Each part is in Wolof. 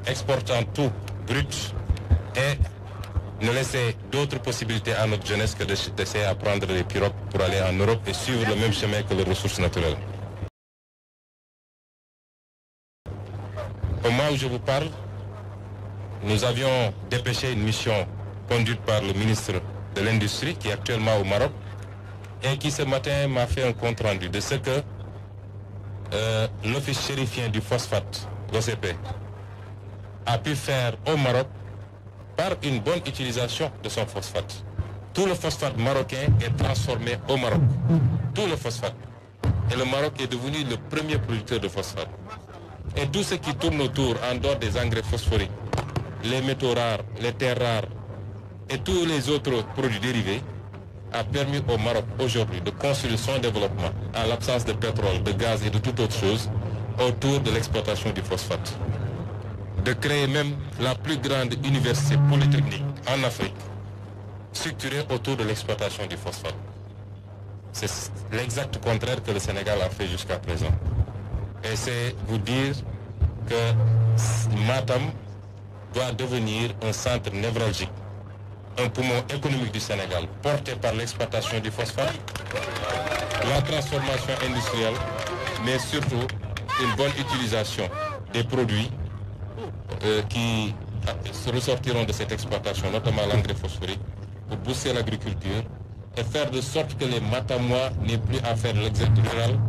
exportant tout brut et ne laisser d'autres possibilités à notre jeunesse que d'essayer à prendre les pirogues pour aller en Europe et suivre le même chemin que les ressources naturelles. Au moment où je vous parle, nous avions dépêché une mission conduite par le ministre de l'Industrie qui est actuellement au Maroc et qui ce matin m'a fait un compte rendu de ce que l'office chérifien du phosphate, l'OCP, a pu faire au Maroc par une bonne utilisation de son phosphate. Tout le phosphate marocain est transformé au Maroc. Tout le phosphate. Et le Maroc est devenu le premier producteur de phosphate. Et tout ce qui tourne autour, en dehors des engrais phosphoriques, les métaux rares, les terres rares et tous les autres produits dérivés, a permis au Maroc aujourd'hui de construire son développement en l'absence de pétrole, de gaz et de toute autre chose autour de l'exploitation du phosphate. De créer même la plus grande université polytechnique en Afrique structurée autour de l'exploitation du phosphate. C'est l'exact contraire que le Sénégal a fait jusqu'à présent. Et c'est vous dire que Matam doit devenir un centre névralgique, un poumon économique du Sénégal, porté par l'exploitation du phosphate, la transformation industrielle, mais surtout une bonne utilisation des produits qui ressortiront de cette exploitation, notamment l'engrais phosphorique, pour booster l'agriculture et faire de sorte que les Matamois n'aient plus à faire l'exode rural,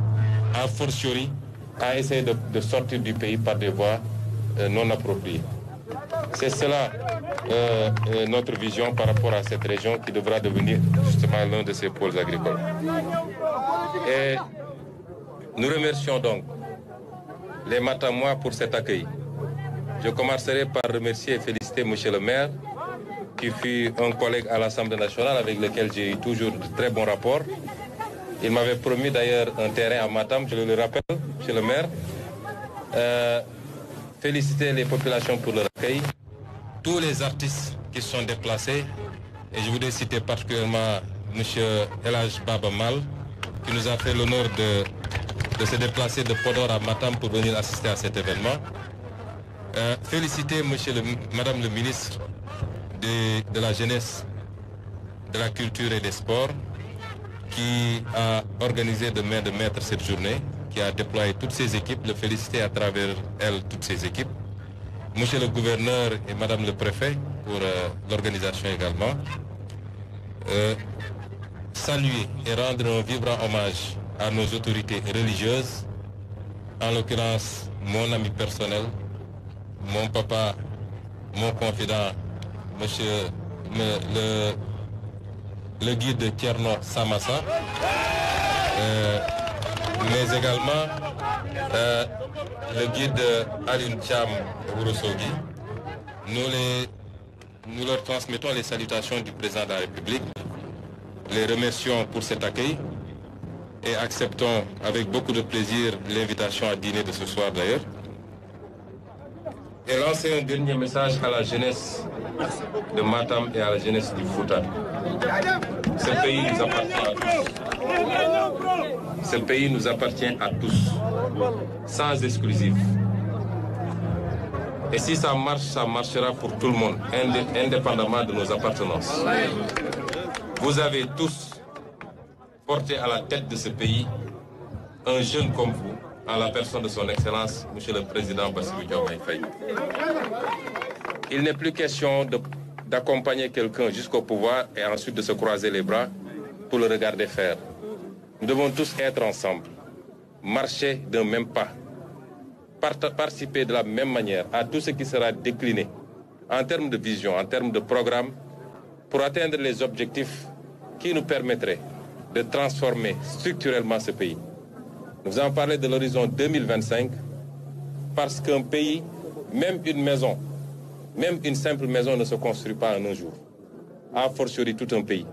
a fortiori à essayer de sortir du pays par des voies non appropriées. C'est cela notre vision par rapport à cette région qui devra devenir justement l'un de ces pôles agricoles. Et nous remercions donc les Matamois pour cet accueil. Je commencerai par remercier et féliciter M. le maire, qui fut un collègue à l'Assemblée nationale avec lequel j'ai eu toujours de très bons rapports. Il m'avait promis d'ailleurs un terrain à Matam, je le rappelle, M. le maire. Féliciter les populations pour leur accueil, tous les artistes qui sont déplacés, et je voudrais citer particulièrement M. Elhaj Baba Mal, qui nous a fait l'honneur de se déplacer de Podor à Matam pour venir assister à cet événement. Féliciter Madame le ministre de la Jeunesse, de la Culture et des Sports, qui a organisé de main de maître cette journée, qui a déployé toutes ses équipes, le féliciter à travers elle, toutes ses équipes. Monsieur le gouverneur et Madame le préfet pour l'organisation également. Saluer et rendre un vibrant hommage à nos autorités religieuses, en l'occurrence mon ami personnel, mon papa, mon confident, monsieur le guide Tierno Samassa, mais également le guide Alun Cham Wurosogi. Nous leur transmettons les salutations du président de la République, les remercions pour cet accueil et acceptons avec beaucoup de plaisir l'invitation à dîner de ce soir d'ailleurs. Et lancer un dernier message à la jeunesse de Matam et à la jeunesse du Fouta. Ce pays nous appartient à tous. Ce pays nous appartient à tous, sans exclusif. Et si ça marche, ça marchera pour tout le monde, indépendamment de nos appartenances. Vous avez tous porté à la tête de ce pays un jeune comme vous, en la personne de son Excellence, Monsieur le Président Bassirou Diomaye Faye. Il n'est plus question d'accompagner quelqu'un jusqu'au pouvoir et ensuite de se croiser les bras pour le regarder faire. Nous devons tous être ensemble, marcher d'un même pas, participer de la même manière à tout ce qui sera décliné en termes de vision, en termes de programme, pour atteindre les objectifs qui nous permettraient de transformer structurellement ce pays. Nous avons parlé de l'horizon 2025 parce qu'un pays, même une maison, même une simple maison ne se construit pas en un jour. A fortiori tout un pays.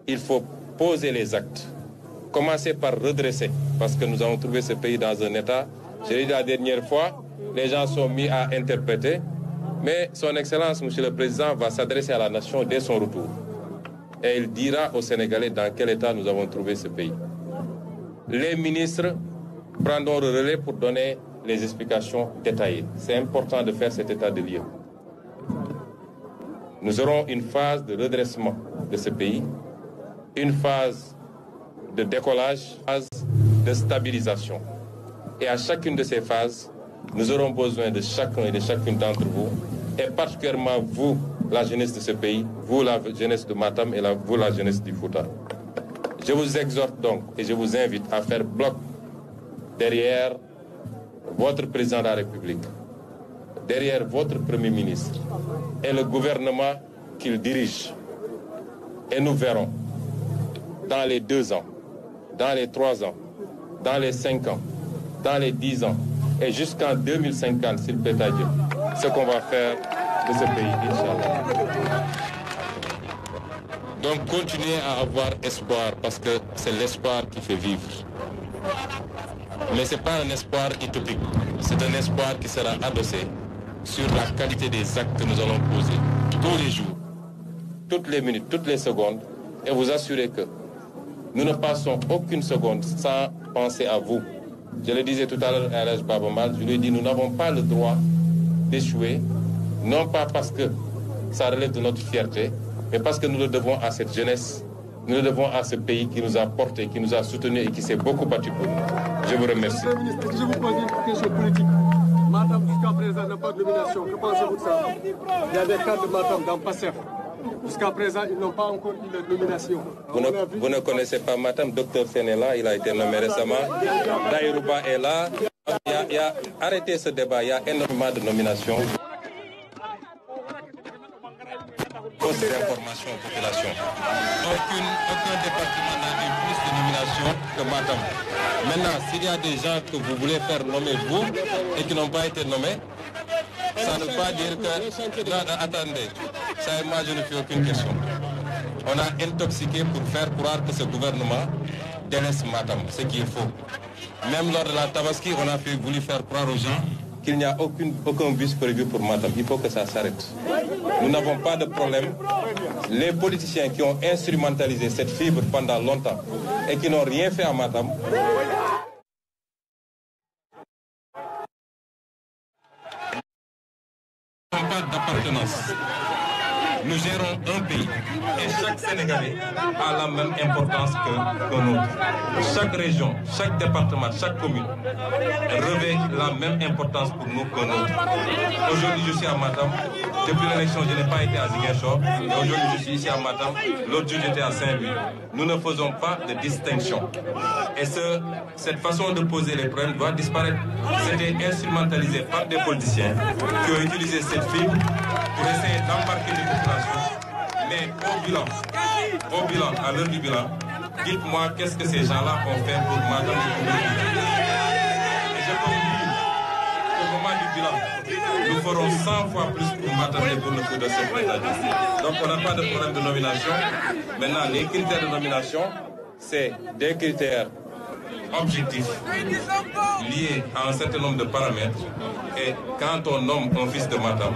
Il faut poser les actes. Commencer par redresser parce que nous avons trouvé ce pays dans un état. Je l'ai dit la dernière fois, les gens sont mis à interpréter, mais son Excellence, Monsieur le Président, va s'adresser à la nation dès son retour. Et il dira aux Sénégalais dans quel état nous avons trouvé ce pays. Les ministres prendront le relais pour donner les explications détaillées. C'est important de faire cet état de lieu. Nous aurons une phase de redressement de ce pays, une phase de décollage, une phase de stabilisation. Et à chacune de ces phases, nous aurons besoin de chacun et de chacune d'entre vous, et particulièrement vous, la jeunesse de ce pays, vous, la jeunesse de Matam et vous, la jeunesse du Fouta. Je vous exhorte donc et je vous invite à faire bloc derrière votre président de la République, derrière votre Premier ministre et le gouvernement qu'il dirige. Et nous verrons, dans les 2 ans, dans les 3 ans, dans les 5 ans, dans les 10 ans, et jusqu'en 2050, s'il plaît à Dieu, ce qu'on va faire de ce pays, Inch'Allah. Donc continuez à avoir espoir, parce que c'est l'espoir qui fait vivre. Mais ce n'est pas un espoir utopique, c'est un espoir qui sera adossé sur la qualité des actes que nous allons poser tous les jours, toutes les minutes, toutes les secondes, et vous assurer que nous ne passons aucune seconde sans penser à vous. Je le disais tout à l'heure à Elhadji Baba Mal, je lui ai dit, nous n'avons pas le droit d'échouer, non pas parce que ça relève de notre fierté, mais parce que nous le devons à cette jeunesse, nous le devons à ce pays qui nous a portés, qui nous a soutenus et qui s'est beaucoup battu pour nous. Je vous remercie. Monsieur le ministre, je vous pose une question politique. Matam, jusqu'à présent, n'a pas de nomination. Que pensez-vous de ça? Il y a des cadres de Matam dans PASTEF. Jusqu'à présent, ils n'ont pas encore eu de nomination. Vous ne connaissez pas Matam, Dr Sen est là, il a été nommé récemment. Daïrouba est là. Arrêtez ce débat, il y a énormément de nominations. Fausses informations aux populations. Aucun département n'a eu plus de nominations que Matam. Maintenant, s'il y a des gens que vous voulez faire nommer vous et qui n'ont pas été nommés, ça ne veut pas dire que... Non, attendez, ça et moi je ne fais aucune question. On a intoxiqué pour faire croire que ce gouvernement délaisse Matam, ce qui est faux. Même lors de la Tabaski, on a voulu faire croire aux gens qu'il n'y a aucun bus prévu pour Matam. Il faut que ça s'arrête. Nous n'avons pas de problème. Les politiciens qui ont instrumentalisé cette fibre pendant longtemps et qui n'ont rien fait à Matam, pas d'appartenance. Nous gérons un pays et chaque Sénégalais a la même importance qu'un autre. Chaque région, chaque département, chaque commune revêt la même importance pour nous qu'un autre. Aujourd'hui, je suis à Matam. Depuis l'élection, je n'ai pas été à Ziguinchor. Et aujourd'hui, je suis ici à Matam. L'autre jour, j'étais à Saint-Louis. Nous ne faisons pas de distinction. Et cette façon de poser les problèmes doit disparaître. C'était instrumentalisé par des politiciens qui ont utilisé cette fibre pour essayer d'embarquer les populations. Mais au bilan, à l'heure du bilan, dites-moi qu'est-ce que ces gens-là ont fait pour Matam et je peux vous dire qu'au moment du bilan, nous ferons 100 fois plus pour Matam et pour le coup de cette méthode. Donc on n'a pas de problème de nomination. Maintenant, les critères de nomination, c'est des critères objectifs liés à un certain nombre de paramètres. Et quand on nomme un fils de Matam,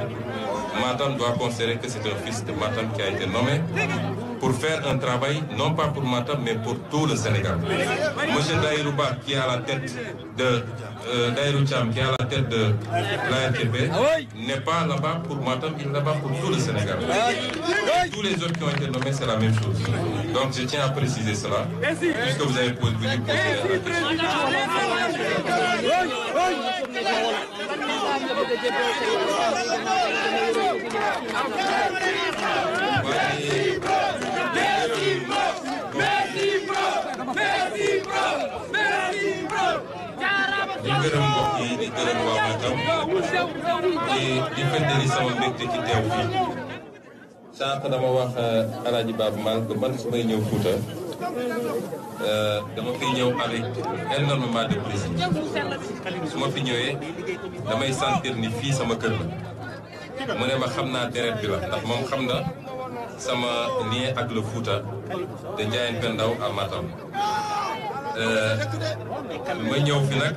Matam doit considérer que c'est un fils de Matam qui a été nommé pour faire un travail, non pas pour Matam, mais pour tout le Sénégal. Monsieur Daïrouba, qui est à la tête de Daïrou Cham, qui est à la tête de l'ARTP, n'est pas là-bas pour Matam, il est là-bas pour tout le Sénégal. Tous les autres qui ont été nommés, c'est la même chose. Donc je tiens à préciser cela, puisque vous avez posé la question. di gërëm mbokk yi di gërëm waa Matam di feddali sama mbégte ci teew fii sànq dama wax Elhadji Baba Mal que man su may ñëw Fouta dama fiy ñëw avec énormément de plaisir su ma fi ñëwee damay sentir ni fii sama kër la mu ne ma xam naa deret bi la ndax moom xam na sama lien ak le Fouta de Ndiayène Pendaw à Matam ma ñëw fi nag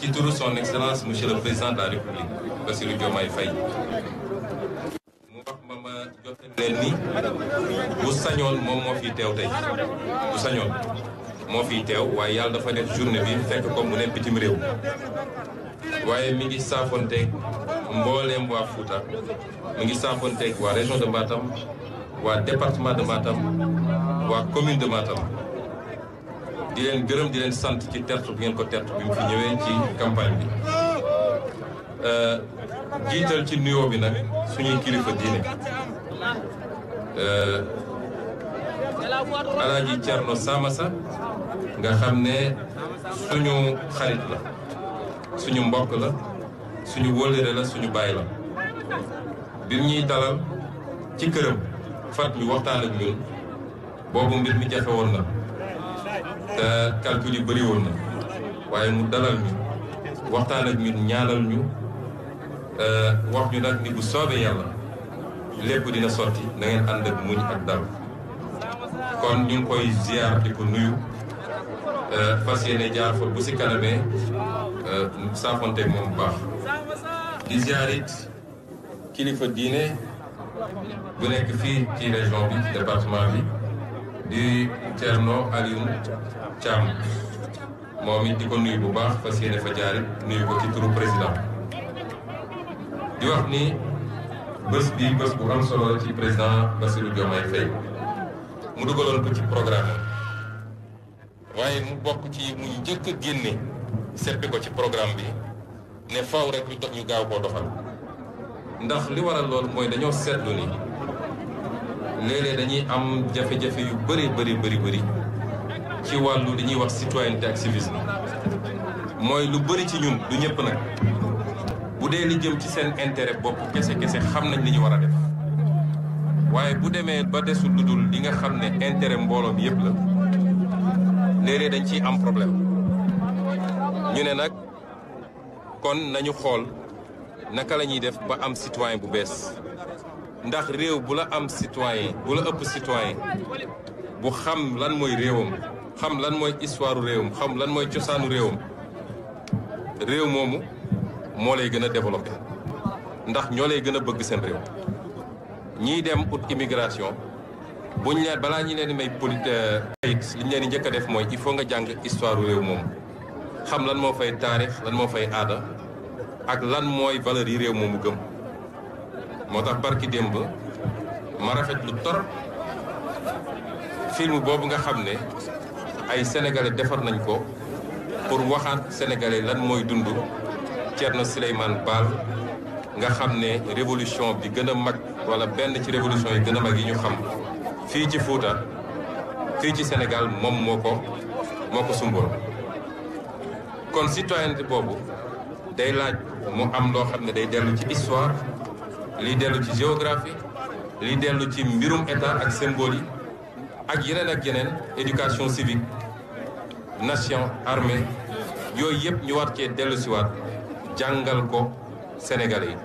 ci turu son excellence monsieur le président de la République Bassirou Diomaye Faye mu wax ma jottali leen ni bu sañoon moom moo fiy teew tey bu sañoon moo fiy teew waaye yàlla dafa def journée bi fekk comme mu ne bitim réew waaye mi ngi saafonteeg mbooleem waa Fouta mi ngi saafonteeg waa région de Matam waa département de Matam waa commune de Matam di leen gërëm di leen sant ci tertu bi ngeen ko tertu bi mu fi ñëwee ci campagne bi jiital ci nuyoo bi nag suñuy kilifa diine Alaaji Thierno Samassa nga xam ne suñu xarit la suñu mbokk la suñu wóllëre la suñu baay la bi ñuy dalal ci këram fat ñu waxtaan ak ñun boobu mbir mi jafe woon na te calcul yi bëri woon na waaye mu dalal ñu waxtaan ak ñun ñaanal ñu wax ñu nag ni bu soobee yàlla lépp dina sotti na ngeen ànd ak muñ ak dal kon ñu ngi koy ziar di ko nuyu fas yéene jaar fa bu si kanamee saafonteeg moom bu baax di ziar it kilifa diine bu nekk fii ci région bi ci département bi di Thierno Alioune Thiam moom it di ko nuyu bu baax fas yéene fa jaar it nuyu ko ci turu président di wax ni bés bi bés bu am solo ci président Bassirou Diomaye Faye mu dugaloon ko ci programme waaye mu bokk ci mu njëkk a génne seppi ko ci programme bi ne faw rek ñu gaaw koo doxal ndax li waral loolu mooy dañoo seetlu ni léeg-léeg dañuy am jafe-jafe yu bëri ci wàllu li ñuy wax citoyenneté ak civisme mooy lu bëri ci ñun du ñëpp nag bu dee li jëm ci seen intérêt bopp kese xam nañ li ñu war a def waaye bu demee ba desul lu dul li nga xam ne intérêt mbooloo mi yëpp la léeg-léeg dañ ciy am problème ñu ne nag kon nañu xool naka la ñuy def ba am citoyen bu bees ndax réew bu la am citoyen bu la ëpp citoyen bu xam lan mooy réewam xam lan mooy histoire réewam xam lan mooy cosaanu réewam réew moomu moo lay gën a développé ndax ñoo lay gën a bëgg seen réew ñiy dem ut immigration buñ leen balaa ñi leen di may politique li ñu leen di njëkk a def mooy il faut nga jàng histoire réew moomu xam lan moo fay taarix lan moo fay aada ak lan mooy valeur yi réew moomu gëm moo tax barki démb ma rafet lu torop film boobu nga xam ne ay sénégalais defar nañ ko pour waxaat sénégalais lan mooy dund Thierno Souleymane Baal nga xam ne révolution bi gën a mag wala benn ci révolution yi gën a mag yi ñu xam fii ci Fouta fii ci Sénégal moom moo ko sumboon kon citoyenneté boobu day laaj mu am loo xam ne day dellu ci histoire liy dellu ci géographie liy dellu ci mbirum état ak symbole yi ak yeneen éducation civique nation armée yooyu yëpp ñu war cee dellu siwaat jàngal ko Sénégalais yi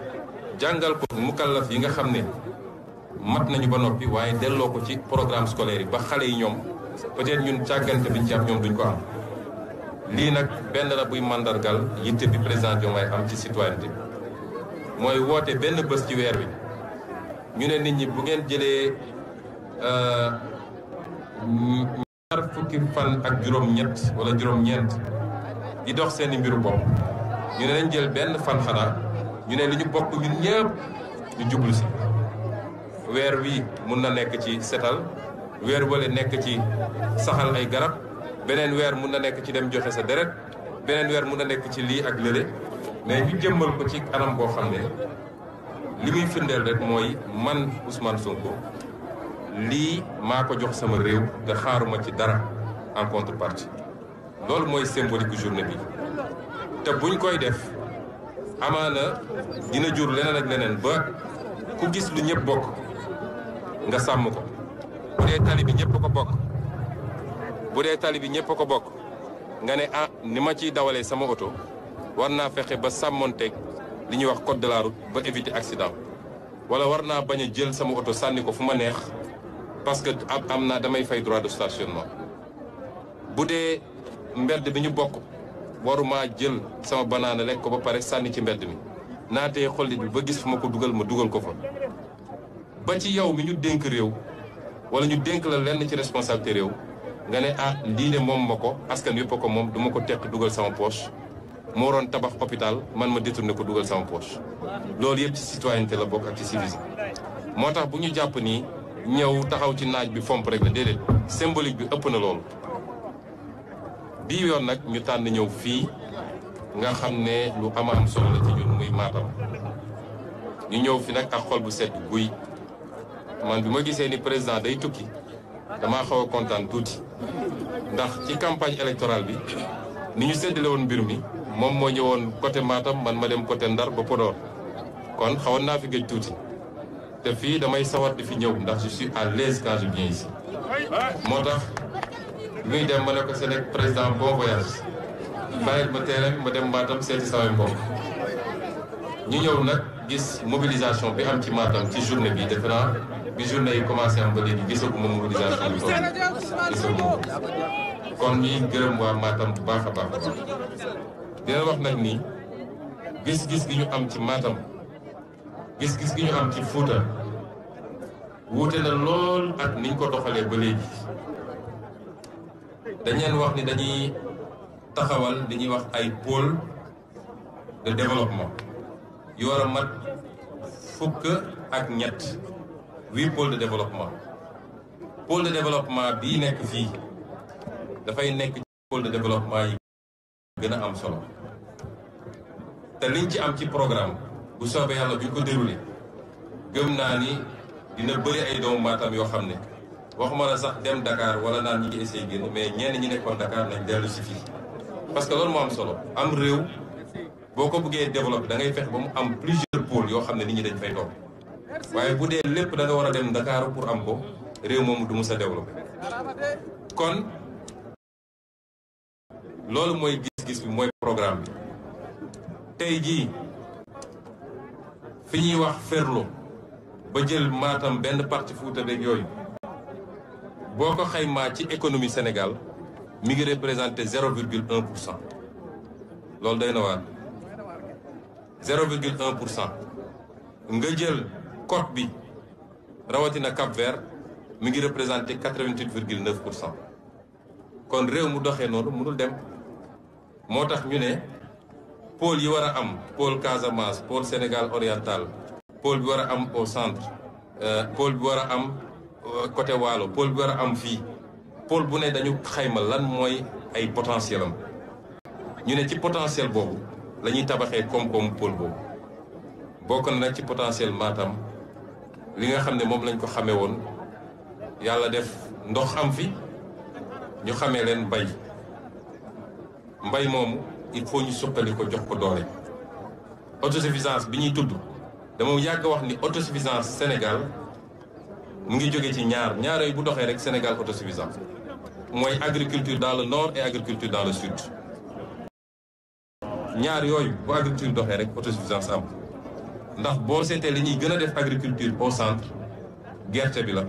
jàngal ko mukallaf yi nga xam ne mat nañu ba noppi waaye delloo ko ci programme scolaire yi ba xale yi ñoom peut-être ñun càggante biñ ci am ñoom duñ ko am lii nag benn la buy mandargal yitte bi président Diomaye am ci citoyenneté mooy woote benn bés ci weer wi ñu ne nit ñi bu ngeen jëlee ñaar fukki fan ak juróom-ñett wala juróom-ñeent di dox seeni mbiru bopp ñu ne nañ jël benn fan xanaa ñu ne li ñu bokk ñun ñëpp ñu jublu si weer wi mun na nekk ci setal weer wala nekk ci saxal ay garab beneen weer mun na nekk ci dem joxe sa deret beneen weer mun na nekk ci lii ak lële mais ñu jëmmal ko ci anam boo xam ne li muy firndeel rek mooy man Ousmane Sonko lii maa ko jox sama réew te xaaruma ci dara en contrepartie loolu mooy symbolique journée bi te buñ koy def amaana dina jur leneen ak leneen ba ku gis lu ñëpp bokk nga sàmm ko bu dee tali bi ñëpp ko bokk bu dee tali bi ñëpp ko bokk nga ne ah ni ma ciy dawalee sama oto war naa fexe ba sàmmonteeg li ñuy wax code de la route ba éviter accident wala war naa bañ a jël sama oto sànni ko fu ma neex parce que am naa damay fay droit de stationnement bu dee mbedd bi ñu bokk waruma jël sama banaana lekk ko ba pare sànni ci mbedd mi naatee xollit bi ba gis fu ma ko dugal ma dugal ko fa ba ci yow mi ñu dénk réew wala ñu dénk la lenn ci responsabilité réew nga ne ah lii de moom ma ko askan yëpp ko moom du ma ko teq dugal sama poche moo waroon tabax hôpital man ma détourné ko dugal sama poche loolu yëpp ci citoyenneté la bokk ak ci civisme moo tax bu ñu jàpp ni ñëw taxaw ci naaj bi fomp rek la déedéet symbolique bi ëpp na loolu bii yoon nag ñu tànn ñëw fii nga xam ne lu am solo la ci ñun muy Matam ñu ñëw fi nag ak xol bu sedd guy man bi ma gisee ni président day tukki damaa xaw a kontaan tuuti ndax ci campagne électorale bi ni ñu séddale woon mbir mi moom moo ñëwoon côté Matam man ma dem côté Ndar ba Podor kon xawoon naa fi gëj tuuti te fii damay sawar di fi ñëw ndax je suis à l'aise quand je viens ici moo tax muy dem ma ne ko c'est le président bon voyage bàyyil ma terrain ma dem Matam seeti samay mbokk ñu ñëw nag gis mobilisation bi am ci Matam ci journée bi defe naa bi journée yi commencé am ba léegi gisaguma mobilisation bi toll gisaguma kon ñuy gërëm waa Matam bu baax a baax a baax dina wax nag ni gis-gis gi ñu am ci Matam gis-gis gi ñu am ci Fouta wuute na lool ak niñ ko doxalee ba léegi dañ leen wax ni dañuy taxawal li ñuy wax ay pôle de développement yu war a mat fukk ak ñett 8 pôles de développement pôle de développement bii nekk fii dafay nekk pôle de développement yi gën a am solo te liñ ci am ci programme bu soobee yàlla buñ ko déroulé gëm naa ni dina bëri ay doomu Matam yoo xam ne waxuma la sax dem Dakar wala naan ñi ngi essayé génn mais ñenn ñi nekkoon Dakar nañ dellu si fii parce que loolu moo am solo am réew boo ko bëggee développé da ngay fex ba mu am plusieurs pôles yoo xam ne nit ñi dañ fay toog waaye bu dee lépp da nga war a dem Dakar pour am ko réew moomu du mus a développé kon loolu mooy gis-gis bi mooy programme bi tey jii fi ñuy wax Ferlo ba jël Matam benn parti Fouta beeg yooyu boo ko xaymaa ci économie Sénégal mi ngi représenté 0,1%. loolu day na waar 0,1%. nga jël côte bi rawatina Cap-Vert mi ngi représenté 88,9%. kon réew mu doxee noonu mënul dem moo tax ñu ne pôle yi war a am pôle Casamance pôle Sénégal oriental pôle bi war a am au centre pôle bi war a am côté Waalo pôle bi war a am fii pôle bu ne dañu xayma lan mooy ay potentiel am ñu ne ci potentiel boobu la ñuy tabaxee koom-koomu pôle boobu bokk na nag ci potentiel Matam li nga xam ne moom lañ ko xamee woon yàlla def ndox am fi ñu xamee leen mbay moomu il faut ñu suqali ko jox ko doole autosuffisance bi ñuy tudd dama yàgg wax ni autosuffisance Sénégal mu ngi jóge ci ñaar yooyu bu doxee rek Sénégal autosuffisance mooy agriculture dans le nord et agriculture dans le sud ñaar yooyu bu agriculture doxee rek autosuffisance am ndax boo seetee li ñuy gën a def agriculture au centre gerte bi la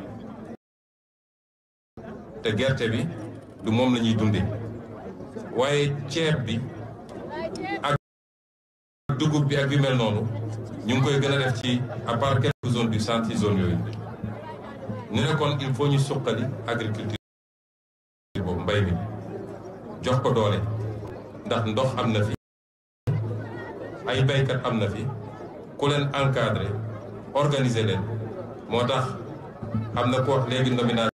te gerte bi du moom la ñuy dundee waaye ceeb bi ak dugub bi ak yu mel noonu ñu ngi koy gën a def ci à part quelques zones du centre ci zone yooyu ñu ne kon il faut ñu suqali agriculture boobu mbay mi jox ko doole ndax ndox am na fi ay baykat am na fi ku leen encadré organiser leen moo tax am na ko wax léegi nomination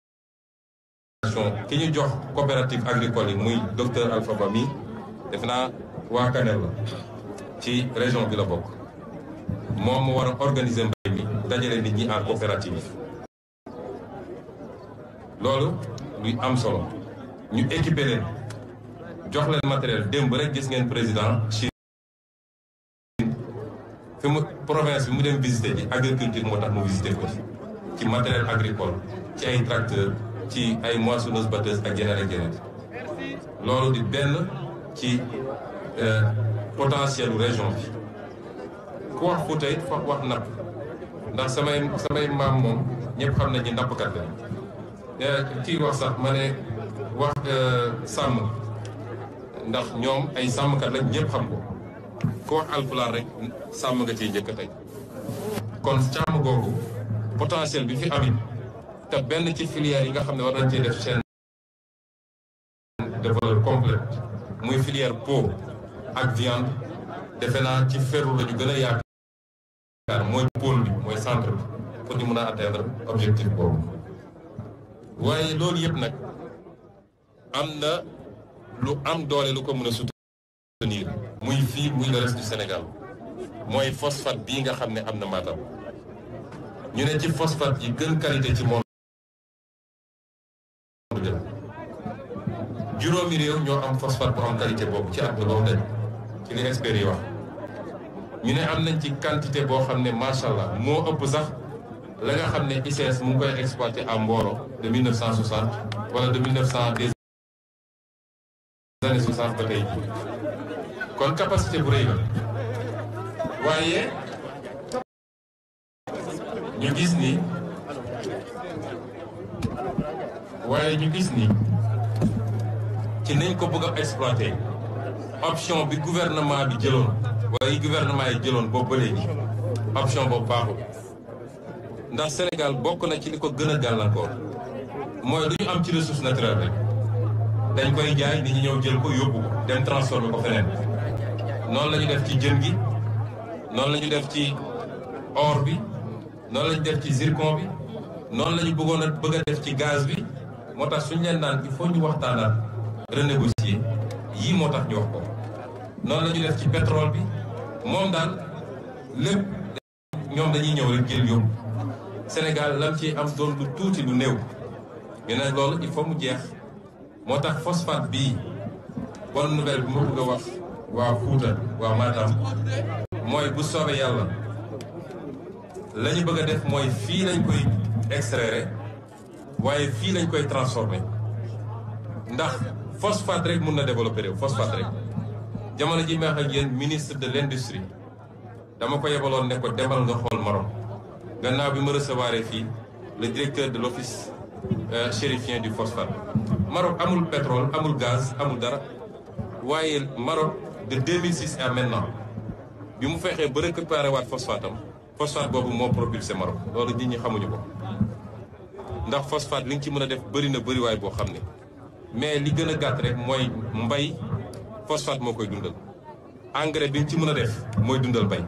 ki ñu jox coopérative agricole yi muy docteur Alpha Ba mi def naa waa Kanel la ci région bi la bokk moom mu war a organiser mbay mi dajale nit ñi en coopérative loolu luy am solo ñu équiper leen jox leen matériel démb rek gis ngeen président Chine fi mu province bi mu dem visiter ji agriculture moo tax mu visiter ko ci matériel agricole ci ay tracteurs ci ay moissonneuses batteuses ak yeneen ak yeneen loolu di benn ci potentiel région bi ku wax Fouta it foog wax napp ndax samay maam moom ñëpp xam nañ ni nappkat la kii wax sax ma ne wax sàmm ndax ñoom ay sàmmkat lañ ñëpp xam ko ku wax alpulaar rek sàmm nga ciy njëkk tey kon càmm googu potentiel bi fi amit te benn ci filière yi nga xam ne war nañ cee def chaîne de valeur complète muy filière peau ak viande defe naa ci ferru la ñu gën a yaakaar mooy pôle bi mooy centre bi pour ñu mën a atteindre objectif boobu. waaye loolu yëpp nag am na lu am doole lu ko mën a soutenir muy fii muy le reste du Sénégal mooy phosphate bii nga xam ne am na Matam ñu ne ci phosphate yi gën qualité ci monde juróomi réew ñoo am phosphate bu am qualité boobu ci àdduna boobu dañ ci li experts yi wax ñu ne am nañ ci quantité boo xam ne macha allah moo ëpp sax la nga xam ne ICS mu ngi koy exploité à Mboro de 1960 wala de 1900 des années 60 ba tey jii kon capacité bu rëy la waaye ñu gis ni ci nañ ko bëgg a exploité option bi gouvernement bi jëloon wala yi gouvernement yi jëloon boobu ba léegi option boobu baaxul ndax Sénégal bokk na ci li ko gën a gàllankoor mooy lu ñu am ci ressource naturelle rek dañ koy jaay nit ñi ñëw jël ko yóbbu ko dem transformer ko feneen noonu la ñu def ci jën gi noonu la ñu def ci or bi noonu la ñu def ci zircon bi noonu la ñu bëggoon a bëgg a def ci gaz bi moo tax suñu leen naan il faut ñu waxtaanaat renégocier yii moo tax ñu wax ko noonu la ñu def ci pétrole bi moom daal lépp ñoom dañuy ñëw rek jël yóbbu Sénégal lam ci am doon lu tuuti lu néew ñu ne loolu il faut mu jeex moo tax phosphate bii bonne nouvelle bi ma bëgg a wax waa Fuuta waa Matam mooy bu soobee yàlla la ñu bëgg a def mooy fii lañ koy extraire waaye fii lañ koy transformer ndax phosphate rek mun na développer réew phosphate rek jamono ji may wax ak yéen ministre de l'industrie dama ko yebaloon ne ko demal nga xool Maroc gannaaw bi ma recevoir fii le directeur de l'office chérifien du phosphate. Maroc amul pétrole amul gaz amul dara waaye Maroc de 2006 à maintenant bi mu fexee ba récupérer waat phosphate am phosphate boobu moo propulsé Maroc loolu nit ñi xamuñu ko ndax phosphate li nga ci mën a def bëri na bëriwaay boo xam ne mais li gën a gàtt rek mooy mbay phosphate moo koy dundal engrais bi nga ci mën a def mooy dundal mbay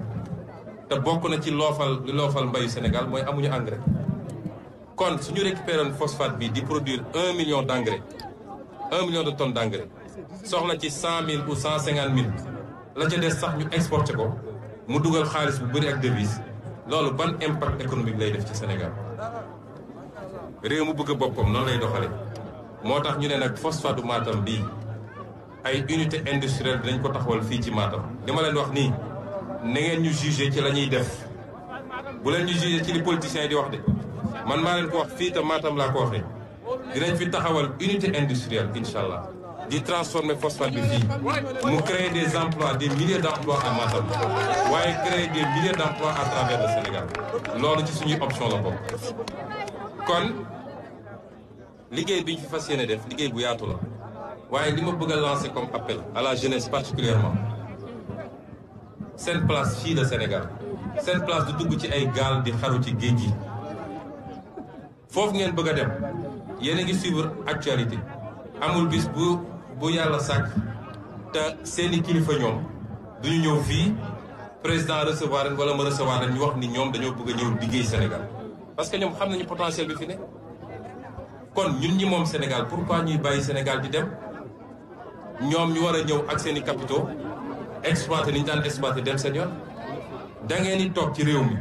te bokk na ci loofal mbayu Sénégal mooy amuñu engrais kon suñu récupéré phosphate bi di produire 1 million d'engrais 1 million de tonnes d'engrais soxla ci 100 000 ou 150 000 la ca des sax ñu exporté ko mu dugal xaalis bu bëri ak devise loolu ban impact économique lay def ci Sénégal réew mu bëgg boppam noonu lay doxale moo tax ñu ne nag phosphate du Matam bii ay unité industrielle dinañ ko taxawal fii ci Matam li ma leen wax nii na ngeen ñu jugé ci la ñuy def bu leen ñu jugé ci li politiciens yi di wax de man maa leen ko wax fii te Matam laa ko waxee dinañ fi taxawal unité industrielle incha allah di transformer phosphate bi fii mu créer des emplois des milliers d'emplois à Matam waaye créer des milliers d'emplois à travers le Sénégal loolu ci suñuy option la bokk kon liggéey bi ñu fi fas yéene def liggéey bu yaatu la waaye li ma bëgg a lancer comme appel à la jeunesse particulièrement seen place fii la Sénégal seen place du dugg ci ay gaal di xaru ci géej gi foofu ngeen bëgg a dem yéen a ngi suivre actualité amul bis bu yàlla sàkk te seeni kilifa ñoom duñu ñëw fii président recevoir leen wala ma recevoir leen ñu wax ni ñoom dañoo bëgg a ñëw liggéey Sénégal parce que ñoom xam nañu potentiel bi fi ne kon ñun ñi moom Sénégal pourquoi ñuy bàyyi Sénégal di dem ñoom ñu war a ñëw ak seeni capitaux exploité ni ñu daan exploité dem seen yoon da ngeen di toog ci réew mi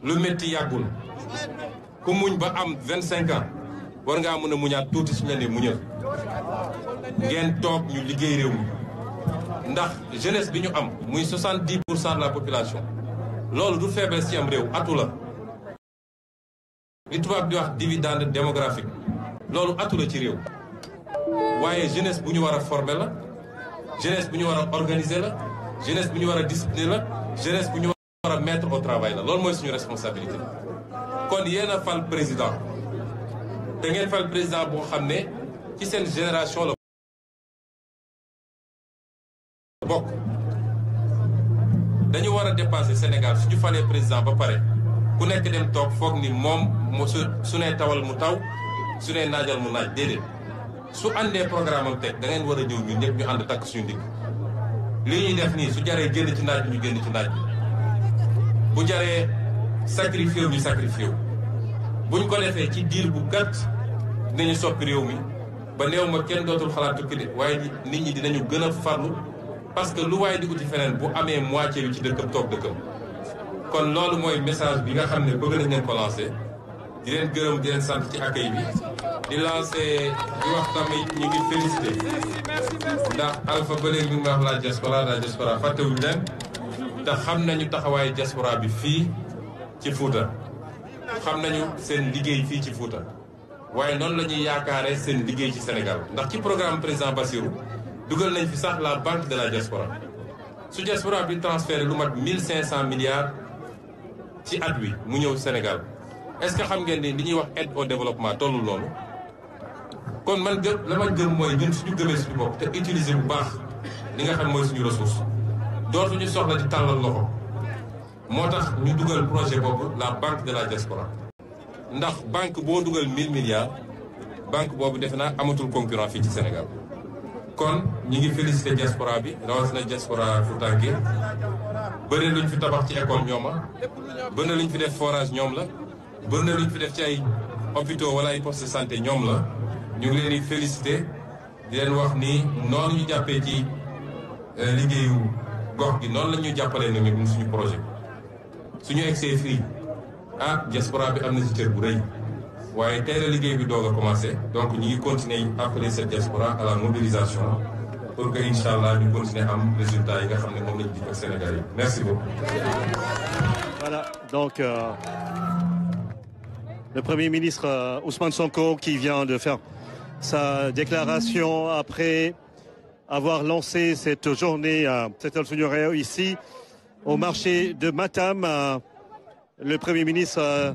lu métti yàggul ku muñ ba am 25 ans war ngaa mën a muñaat tuuti suñu leen di muñal ngeen toog ñu liggéey réew mi ndax jeunesse bi ñu am muy 70% de la population loolu du faiblesse ci am réew atu la li tubaab di wax dividende démographique loolu atu la ci réew waaye jeunesse bu ñu war a former la jeunesse bu ñu war a organiser la jeunesse bu ñu war a discipliner la jeunesse bu ñu war a mettre au travail la loolu mooy suñu responsabilité kon yéen a fal président te ngeen fal président boo xam ne ci seen génération la bokk dañu war a dépasser Sénégal suñu falee président ba pare ku nekk dem toog foog ni moom su nee tawal mu taw su nee naajal mu naaj déedéet su àndee programme am teg da ngeen war a ñëw ñun ñëpp ñu ànd takk suñu ndigg li ñuy def nii su jaree génn ci naaj bi ñu génn ci naaj bi bu jaree sacrifié wu ñu sacrifié wu buñ ko defee ci diir bu gàtt dinañu soppi réew mi ba néew ma kenn dootul xalaat tukki de waaye nit ñi dinañu gën a farlu parce que lu waaye di uti feneen bu amee moitié bi ci dëkkam toog dëkkam kon loolu mooy message bi nga xam ne bëgg nañ leen ko lancé di leen gërëm di leen sant ci accueil bi di lancé di wax tamit ñu ngi félicité ndax Alpha ba léegi mi ngi wax la diaspora fàttewuñu leen te xam nañu taxawaayu diaspora bi fii ci Fouta xam nañu seen liggéey fii ci Fouta waaye noonu la ñuy yaakaaree seen liggéey ci Sénégal ndax ci programme président Bassirou dugal nañ fi sax la banque de la diaspora su diaspora bi transféré lu mat 1500 milliards ci at wi mu ñëw Sénégal est-ce que xam ngeen ni li ñuy wax aide au développement tollul loolu kon man la ma gëm mooy ñun suñu gëmee suñu bopp te utiliser bu baax li nga xam mooy suñu ressource dootuñu soxla di tàllal loxo moo tax ñu dugal projet boobu la banque de la diaspora ndax banque boo dugal 1000 milliards banque boobu defe naa amatul concurrent fii ci Sénégal kon ñi ngi félicité diaspora bi rawatina diaspora Foutanké bëri luñ fi tabax ci école ñooma bëri luñ fi def forage ñoom la bëri luñ fi def ci ay hôpitaux wala ay postes de santé ñoom la ñu ngi leen di félicité di leen wax ni noonu ñu jàppee ci liggéeyu gox gi noonu la ñu jàppalee na ñun suñu projet suñu egsee fii diaspora bi am na ci cër bu rëy waaye tey la liggéey bi doog a commencé donc ñu ngi continuer appeler cette diaspora à la mobilisation pour que incha allah ñu continuer am résultat yi nga xam ne moom lañu dig ak Sénégal yi merci beaucoup. Voilà donc le Premier ministre Ousmane Sonko qui vient de faire sa déclaration après avoir lancé cette journée Setal Suñu Réew ici au marché de Matam. Le Premier ministre